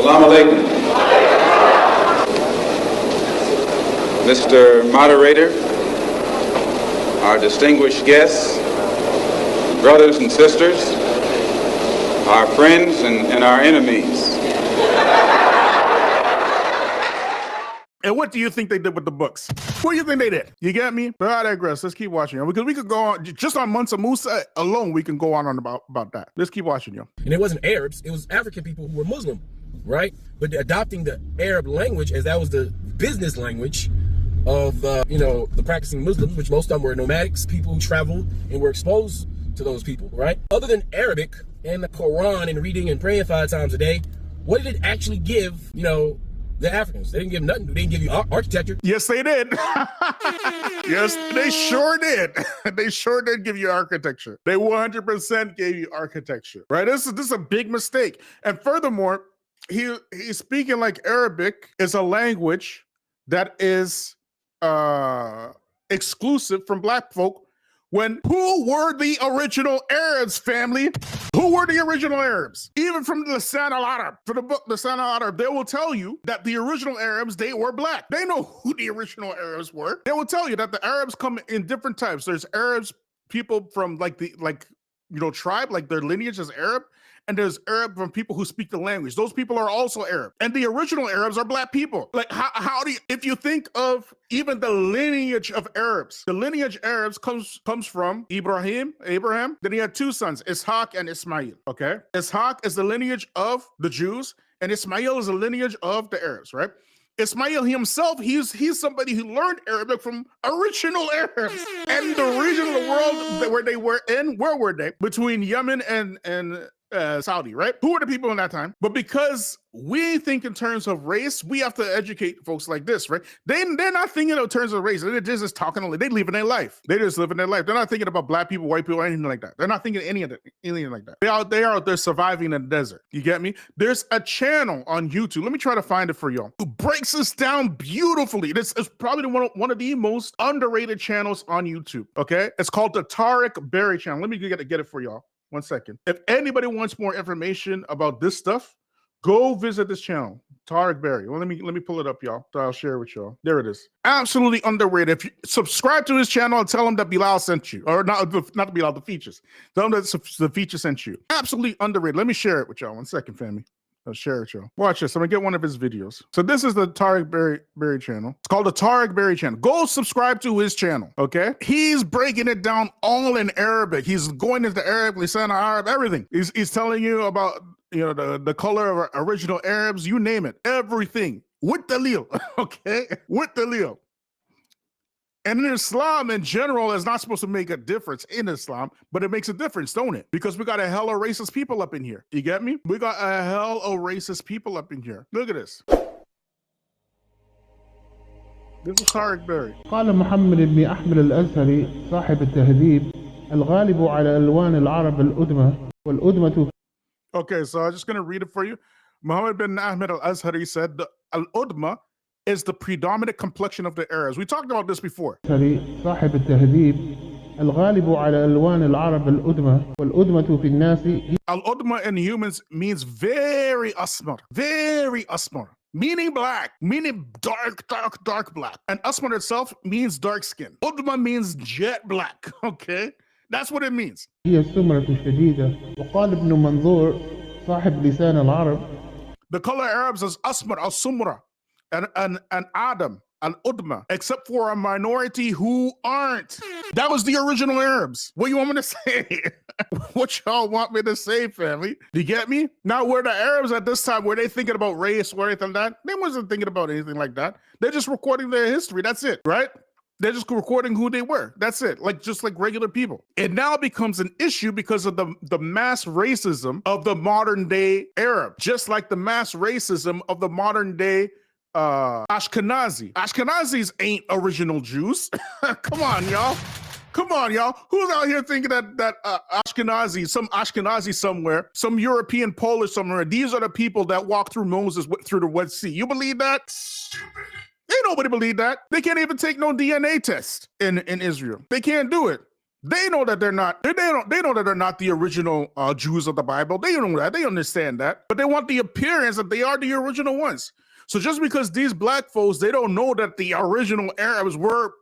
Assalamu alaikum. Mr. Moderator, our distinguished guests, brothers and sisters, our friends and our enemies. And what do you think they did with the books? What do you think they did? You get me? But I digress. Let's keep watching. Because we could go on, just on Mansa Musa alone, we can go on about that. Let's keep watching, yo. And it wasn't Arabs, it was African people who were Muslim, right? But adopting the Arab language, as that was the business language of, the practicing Muslims, which most of them were nomadics, people who traveled and were exposed to those people, right? Other than Arabic and the Quran and reading and praying 5 times a day, what did it actually give, the Africans? They didn't give nothing. They didn't give you architecture. Yes, they did. Yes, they sure did. They sure did give you architecture. They 100% gave you architecture, right? This is a big mistake. And furthermore, he's speaking like Arabic is a language that is exclusive from black folk. When who were the original Arabs, family? Who were the original Arabs? Even from the Lisan al-Arab, from the book Lisan al-Arab, they will tell you that the original Arabs, they were black. They know who the original Arabs were. They will tell you that the Arabs come in different types. There's Arabs, people from tribe, like their lineage is Arab. And there's Arab from people who speak the language. Those people are also Arab. And the original Arabs are black people. Like, how do you, if you think of even the lineage of Arabs, the lineage Arabs comes from Abraham. Then he had 2 sons, Ishaq and Ismail, okay? Ishaq is the lineage of the Jews, and Ismail is the lineage of the Arabs, right? Ismail himself, he's somebody who learned Arabic from original Arabs. And the region of the world where they were in, where were they? Between Yemen and Saudi, right? Who were the people in that time? But because we think in terms of race, we have to educate folks like this, right? They're not thinking in terms of race. They're just talking. They living their life. They just living their life. They're not thinking about black people, white people, anything like that. They're not thinking anything like that. They are out there surviving in the desert. You get me? There's a channel on YouTube. Let me try to find it for y'all. Who breaks this down beautifully. This is probably one of the most underrated channels on YouTube. Okay, it's called the Tariq Berry channel. Let me get it for y'all. 1 second. If anybody wants more information about this stuff, go visit this channel, Tariq Berry. Well, let me pull it up, y'all. So I'll share it with y'all. There it is. Absolutely underrated. If you subscribe to his channel and tell him that Bilal sent you, or not Bilal, the features. Tell him that the feature sent you. Absolutely underrated. Let me share it with y'all. 1 second, family. I'll share it with y'all. Watch this. I'm gonna get one of his videos. So this is the Tariq Berry channel. It's called the Tariq Berry channel. Go subscribe to his channel, okay? He's breaking it down all in Arabic. He's going into Arabic, Lisan Arab, everything. He's telling you about the color of original Arabs, you name it, everything with dalil, okay? With dalil. And in Islam in general is not supposed to make a difference in Islam, but it makes a difference, don't it? Because we got a hell of racist people up in here. You get me? We got a hell of racist people up in here. Look at this. This is Tariq Berry. قال محمد بن أحمد الأزهري صاحب التهذيب الغالب على ألوان العرب الأدمة والأدمة. Okay, so I'm just going to read it for you. Muhammad bin Ahmed al-Azhari said the al-Udma is the predominant complexion of the Arabs. We talked about this before. صاحب التهذيب الغالب على ألوان العرب الأدمة والأدمة في الناس. Al-Udma in humans means very asmar, meaning black, meaning dark black. And asmar itself means dark skin. Udma means jet black, okay? That's what it means. هي السمرة الشديدة وقال ابن منظور صاحب لسان العرب. The color Arabs is asmar, al-sumra, and Adam, al-Udma, except for a minority who aren't. That was the original Arabs. What you want me to say? What y'all want me to say, family? Do you get me? Now, were the Arabs at this time, were they thinking about race or anything like that? They wasn't thinking about anything like that. They're just recording their history. That's it, right? They're just recording who they were. That's it. Just like regular people. It now becomes an issue because of the mass racism of the modern day Arab, just like the mass racism of the modern day Ashkenazi. Ashkenazis ain't original Jews. Come on, y'all. Who's out here thinking that Ashkenazi, some Ashkenazi somewhere, some European Polish somewhere, these are the people that walked through Moses through the Red Sea? You believe that? Stupid. Ain't nobody believe that. They can't even take no DNA test in Israel. They can't do it. They know that they're not. They know that they're not the original Jews of the Bible. They know that. They understand that. But they want the appearance that they are the original ones. So just because these black folks, they don't know that the original Arabs were,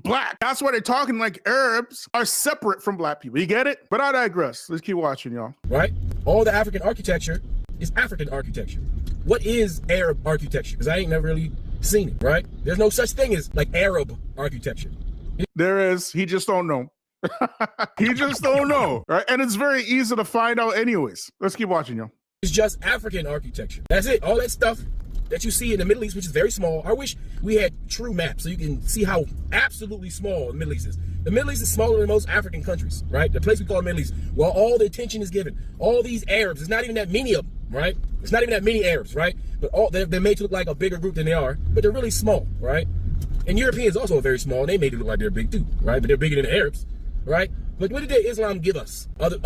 black. That's why they're talking like Arabs are separate from black people. You get it? But I digress. Let's keep watching, y'all. Right? All the African architecture is African architecture. What is Arab architecture? Because I ain't never really seen it, right? There's no such thing as like Arab architecture. There is. He just don't know. He just don't know, right? And it's very easy to find out anyways. Let's keep watching, y'all. It's just African architecture. That's it. All that stuff that you see in the Middle East, which is very small. I wish we had true maps so you can see how absolutely small the Middle East is. The Middle East is smaller than most African countries, right? The place we call the Middle East, where all the attention is given. All these Arabs, it's not even that many of them, right? It's not even that many Arabs, right? But they're made to look like a bigger group than they are, but they're really small, right? And Europeans also are very small. They made it look like they're big too, right? But they're bigger than the Arabs, right? But what did Islam give us other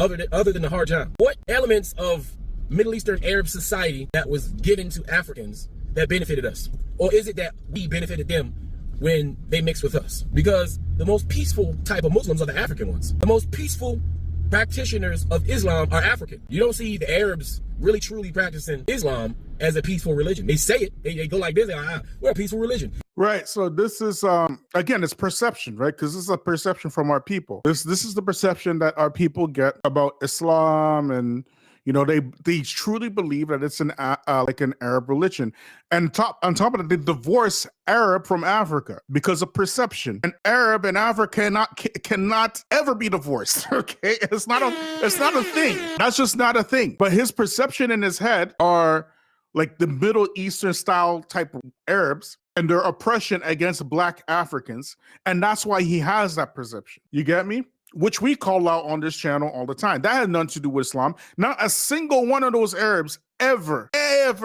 than the hard time? What elements of Middle Eastern Arab society that was given to Africans that benefited us? Or is it that we benefited them when they mixed with us? Because the most peaceful type of Muslims are the African ones. The most peaceful practitioners of Islam are African. You don't see the Arabs really truly practicing Islam as a peaceful religion. They say it, they go like this, we're a peaceful religion. Right. So this is again, it's perception, right? Because this is a perception from our people. This is the perception that our people get about Islam, and they truly believe that it's an like an Arab religion. And on top of that, they divorce Arab from Africa because of perception. An Arab and Africa cannot ever be divorced. Okay, it's not a thing. That's just not a thing. But his perception in his head are like the Middle Eastern style type of Arabs and their oppression against black Africans. And that's why he has that perception. You get me? Which we call out on this channel all the time. That had nothing to do with Islam. Not a single one of those Arabs ever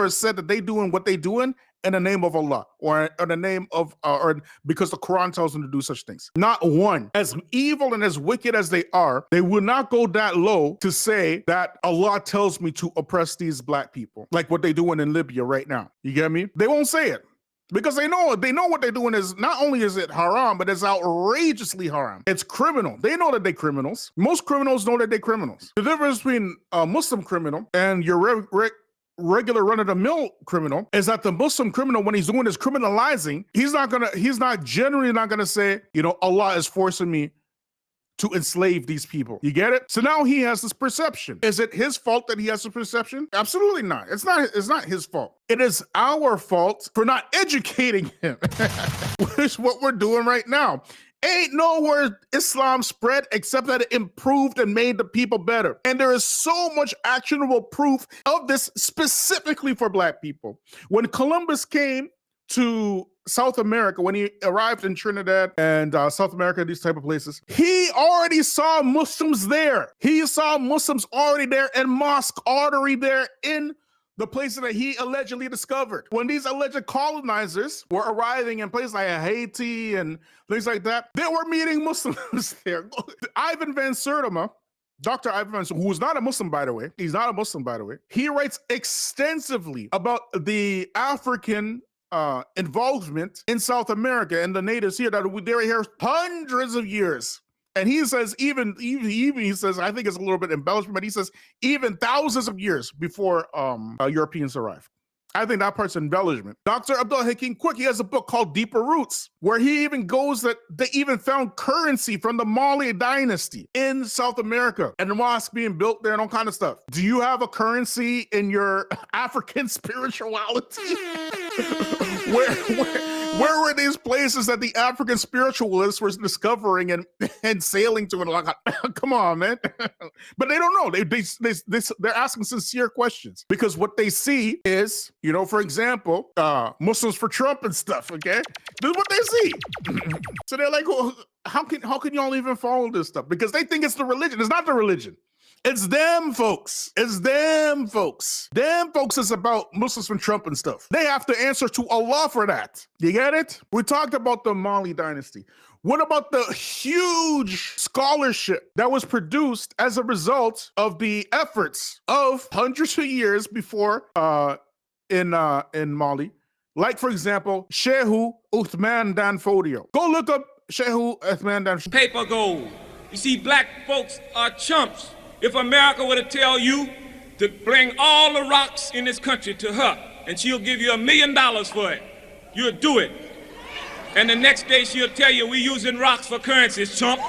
said that they doing what they doing in the name of Allah or in the name of, or because the Quran tells them to do such things. Not one. As evil and as wicked as they are, they will not go that low to say that Allah tells me to oppress these black people, like what they're doing in Libya right now. You get me? They won't say it. Because they know what they're doing is not only is it haram, but it's outrageously haram. It's criminal. They know that they're criminals. Most criminals know that they're criminals. The difference between a Muslim criminal and your regular run-of-the-mill criminal is that the Muslim criminal, when he's doing his criminalizing, he's generally not gonna say, Allah is forcing me to enslave these people. You get it? So now he has this perception. Is it his fault that he has this perception? Absolutely not. It's not his fault. It is our fault for not educating him, which is what we're doing right now. Ain't nowhere Islam spread except that it improved and made the people better. And there is so much actionable proof of this specifically for black people. When Columbus came to South America, when he arrived in Trinidad and South America, these type of places, he already saw Muslims there. He saw Muslims already there and mosque already there in the places that he allegedly discovered. When these alleged colonizers were arriving in places like Haiti and things like that, they were meeting Muslims there. Ivan Van Sertima, Dr. Ivan Van Sertima, who is not a Muslim, by the way, he writes extensively about the African involvement in South America and the natives here that they were here hundreds of years. And he says even he says, I think it's a little bit embellishment, but he says even thousands of years before Europeans arrived. I think that part's embellishment. Dr. Abdul Hakim Quick, he has a book called Deeper Roots, where he even goes that they even found currency from the Mali dynasty in South America and the mosque being built there and all kind of stuff. Do you have a currency in your African spirituality? Where were these places that the African spiritualists were discovering and sailing to? And like, come on, man. But they don't know. They're asking sincere questions because what they see is, for example, Muslims for Trump and stuff. Okay, this is what they see. So they're like, well, how can y'all even follow this stuff? Because they think it's the religion. It's not the religion. It's them folks. It's them folks. Them folks is about Muslims from Trump and stuff. They have to answer to Allah for that. You get it? We talked about the Mali dynasty. What about the huge scholarship that was produced as a result of the efforts of hundreds of years before in Mali? Like, for example, Shehu Uthman Dan Fodio. Go look up Shehu Uthman Dan Fodio. Paper gold. You see, black folks are chumps. If America were to tell you to bring all the rocks in this country to her, and she'll give you $1 million for it, you'll do it. And the next day she'll tell you we're using rocks for currencies, chump.